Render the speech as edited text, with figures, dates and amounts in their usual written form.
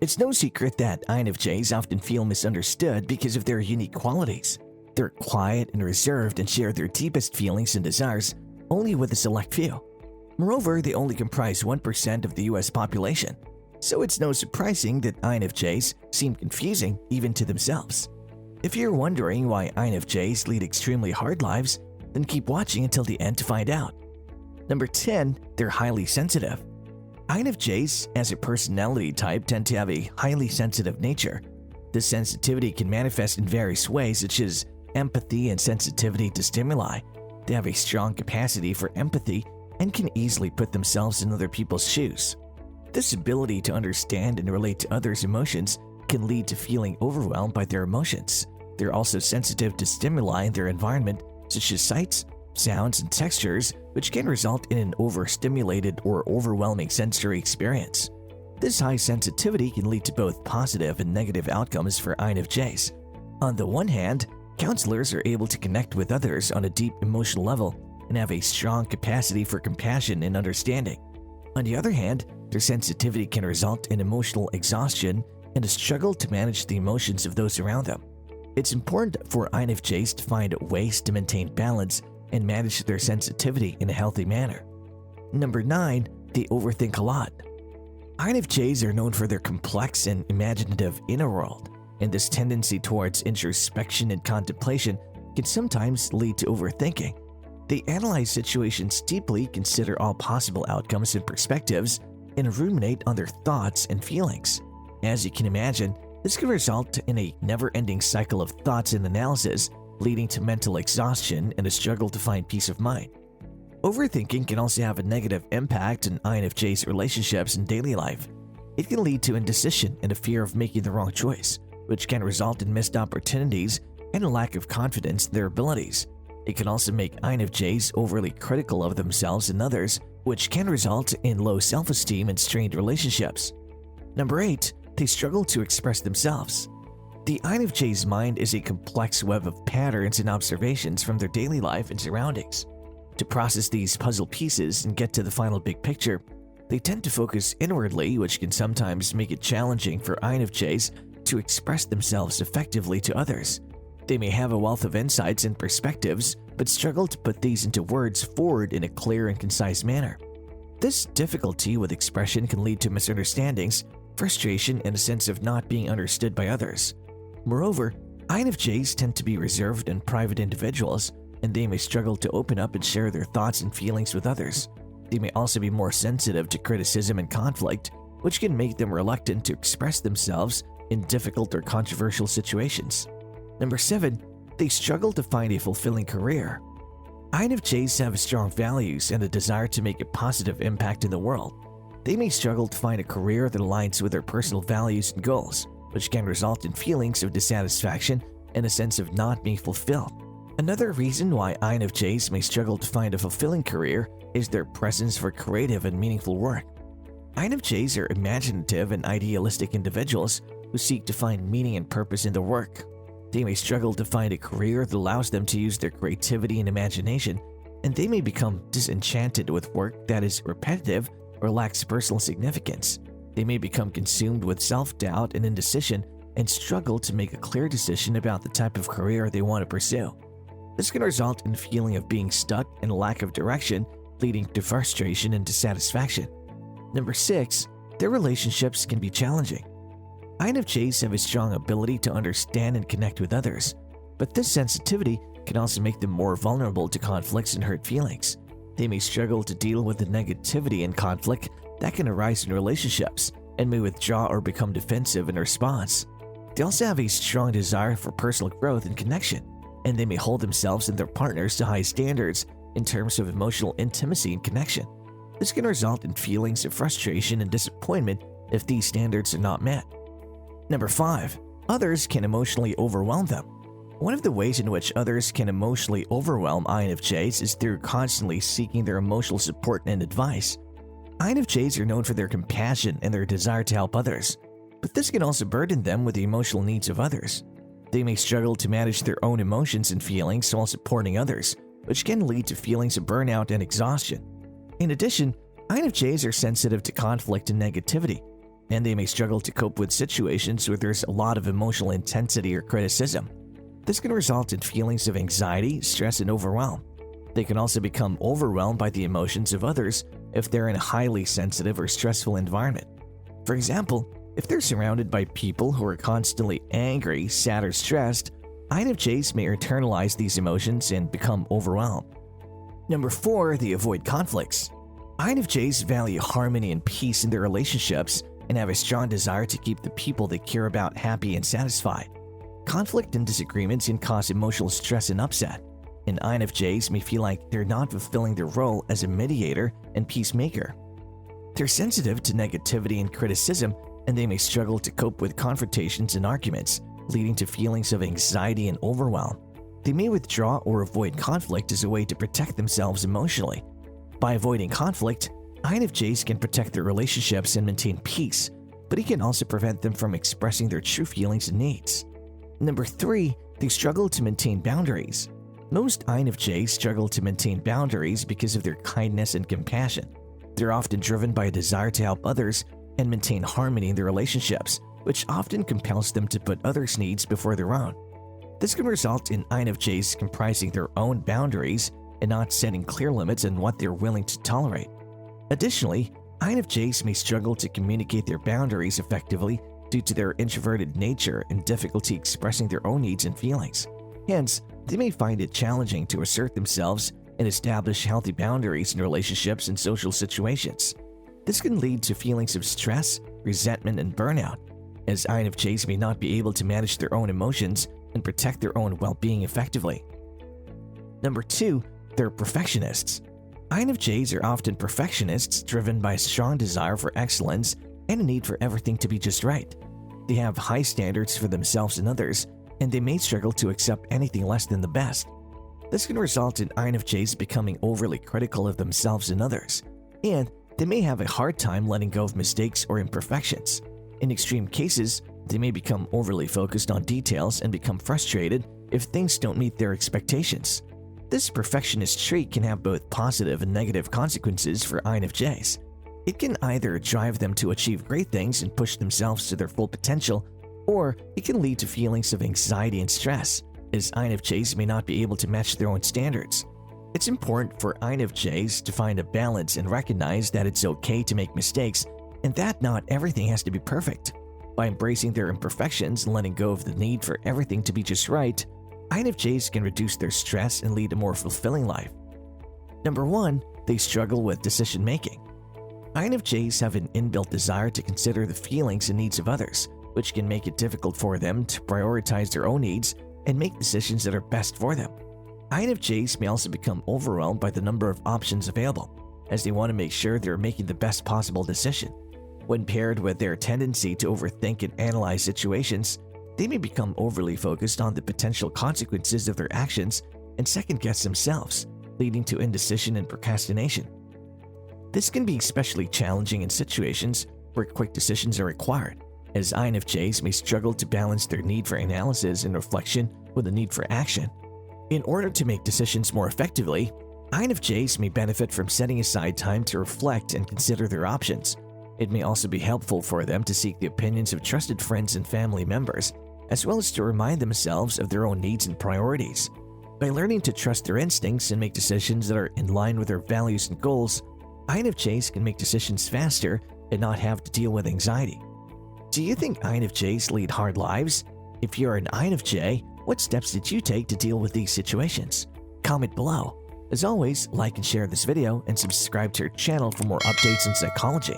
It's no secret that INFJs often feel misunderstood because of their unique qualities. They're quiet and reserved and share their deepest feelings and desires only with a select few. Moreover, they only comprise 1% of the US population, so it's no surprising that INFJs seem confusing even to themselves. If you're wondering why INFJs lead extremely hard lives, then keep watching until the end to find out. Number 10, they're highly sensitive. INFJs, as a personality type, tend to have a highly sensitive nature. This sensitivity can manifest in various ways, such as empathy and sensitivity to stimuli. They have a strong capacity for empathy and can easily put themselves in other people's shoes. This ability to understand and relate to others' emotions can lead to feeling overwhelmed by their emotions. They're also sensitive to stimuli in their environment, such as sights, sounds, and textures, which can result in an overstimulated or overwhelming sensory experience. This high sensitivity can lead to both positive and negative outcomes for INFJs. On the one hand, counselors are able to connect with others on a deep emotional level and have a strong capacity for compassion and understanding. On the other hand, their sensitivity can result in emotional exhaustion and a struggle to manage the emotions of those around them. It's important for INFJs to find ways to maintain balance and manage their sensitivity in a healthy manner. Number 9, they overthink a lot. INFJs are known for their complex and imaginative inner world, and this tendency towards introspection and contemplation can sometimes lead to overthinking. They analyze situations deeply, consider all possible outcomes and perspectives, and ruminate on their thoughts and feelings. As you can imagine, this can result in a never-ending cycle of thoughts and analysis, leading to mental exhaustion and a struggle to find peace of mind. Overthinking can also have a negative impact on INFJs' relationships and daily life. It can lead to indecision and a fear of making the wrong choice, which can result in missed opportunities and a lack of confidence in their abilities. It can also make INFJs overly critical of themselves and others, which can result in low self-esteem and strained relationships. Number 8, they struggle to express themselves. The INFJ's mind is a complex web of patterns and observations from their daily life and surroundings. To process these puzzle pieces and get to the final big picture, they tend to focus inwardly, which can sometimes make it challenging for INFJs to express themselves effectively to others. They may have a wealth of insights and perspectives, but struggle to put these into words forward in a clear and concise manner. This difficulty with expression can lead to misunderstandings, frustration, and a sense of not being understood by others. Moreover, INFJs tend to be reserved and private individuals, and they may struggle to open up and share their thoughts and feelings with others. They may also be more sensitive to criticism and conflict, which can make them reluctant to express themselves in difficult or controversial situations. Number 7, they struggle to find a fulfilling career. INFJs have strong values and a desire to make a positive impact in the world. They may struggle to find a career that aligns with their personal values and goals, which can result in feelings of dissatisfaction and a sense of not being fulfilled. Another reason why INFJs may struggle to find a fulfilling career is their presence for creative and meaningful work. INFJs are imaginative and idealistic individuals who seek to find meaning and purpose in their work. They may struggle to find a career that allows them to use their creativity and imagination, and they may become disenchanted with work that is repetitive or lacks personal significance. They may become consumed with self-doubt and indecision and struggle to make a clear decision about the type of career they want to pursue. This can result in a feeling of being stuck and a lack of direction, leading to frustration and dissatisfaction. Number 6, their relationships can be challenging. INFJs have a strong ability to understand and connect with others, but this sensitivity can also make them more vulnerable to conflicts and hurt feelings. They may struggle to deal with the negativity and conflict that can arise in relationships and may withdraw or become defensive in response. They also have a strong desire for personal growth and connection, and they may hold themselves and their partners to high standards in terms of emotional intimacy and connection. This can result in feelings of frustration and disappointment if these standards are not met. Number 5, others can emotionally overwhelm them. One of the ways in which others can emotionally overwhelm INFJs is through constantly seeking their emotional support and advice. INFJs are known for their compassion and their desire to help others, but this can also burden them with the emotional needs of others. They may struggle to manage their own emotions and feelings while supporting others, which can lead to feelings of burnout and exhaustion. In addition, INFJs are sensitive to conflict and negativity. and they may struggle to cope with situations where there's a lot of emotional intensity or criticism. This can result in feelings of anxiety, stress, and overwhelm. They can also become overwhelmed by the emotions of others if they're in a highly sensitive or stressful environment. For example, if they're surrounded by people who are constantly angry, sad, or stressed, INFJs may internalize these emotions and become overwhelmed. Number 4, they avoid conflicts. INFJs value harmony and peace in their relationships and have a strong desire to keep the people they care about happy and satisfied. Conflict and disagreements can cause emotional stress and upset, and INFJs may feel like they're not fulfilling their role as a mediator and peacemaker. They're sensitive to negativity and criticism, and they may struggle to cope with confrontations and arguments, leading to feelings of anxiety and overwhelm. They may withdraw or avoid conflict as a way to protect themselves emotionally. By avoiding conflict, INFJs can protect their relationships and maintain peace, but it can also prevent them from expressing their true feelings and needs. Number 3, they struggle to maintain boundaries. Most INFJs struggle to maintain boundaries because of their kindness and compassion. They're often driven by a desire to help others and maintain harmony in their relationships, which often compels them to put others' needs before their own. This can result in INFJs comprising their own boundaries and not setting clear limits on what they're willing to tolerate. Additionally, INFJs may struggle to communicate their boundaries effectively due to their introverted nature and difficulty expressing their own needs and feelings. Hence, they may find it challenging to assert themselves and establish healthy boundaries in relationships and social situations. This can lead to feelings of stress, resentment, and burnout, as INFJs may not be able to manage their own emotions and protect their own well-being effectively. Number 2, they're perfectionists. INFJs are often perfectionists driven by a strong desire for excellence and a need for everything to be just right. They have high standards for themselves and others, and they may struggle to accept anything less than the best. This can result in INFJs becoming overly critical of themselves and others, and they may have a hard time letting go of mistakes or imperfections. In extreme cases, they may become overly focused on details and become frustrated if things don't meet their expectations. This perfectionist trait can have both positive and negative consequences for INFJs. It can either drive them to achieve great things and push themselves to their full potential, or it can lead to feelings of anxiety and stress, as INFJs may not be able to match their own standards. It's important for INFJs to find a balance and recognize that it's okay to make mistakes and that not everything has to be perfect. By embracing their imperfections and letting go of the need for everything to be just right, INFJs can reduce their stress and lead a more fulfilling life. Number 1, they struggle with decision making. INFJs have an inbuilt desire to consider the feelings and needs of others, which can make it difficult for them to prioritize their own needs and make decisions that are best for them. INFJs may also become overwhelmed by the number of options available, as they want to make sure they're making the best possible decision. When paired with their tendency to overthink and analyze situations, they may become overly focused on the potential consequences of their actions and second-guess themselves, leading to indecision and procrastination. This can be especially challenging in situations where quick decisions are required, as INFJs may struggle to balance their need for analysis and reflection with the need for action. In order to make decisions more effectively, INFJs may benefit from setting aside time to reflect and consider their options. It may also be helpful for them to seek the opinions of trusted friends and family members, as well as to remind themselves of their own needs and priorities. By learning to trust their instincts and make decisions that are in line with their values and goals, INFJs can make decisions faster and not have to deal with anxiety. Do you think INFJs lead hard lives? If you're an INFJ, what steps did you take to deal with these situations? Comment below. As always, like and share this video and subscribe to our channel for more updates in psychology.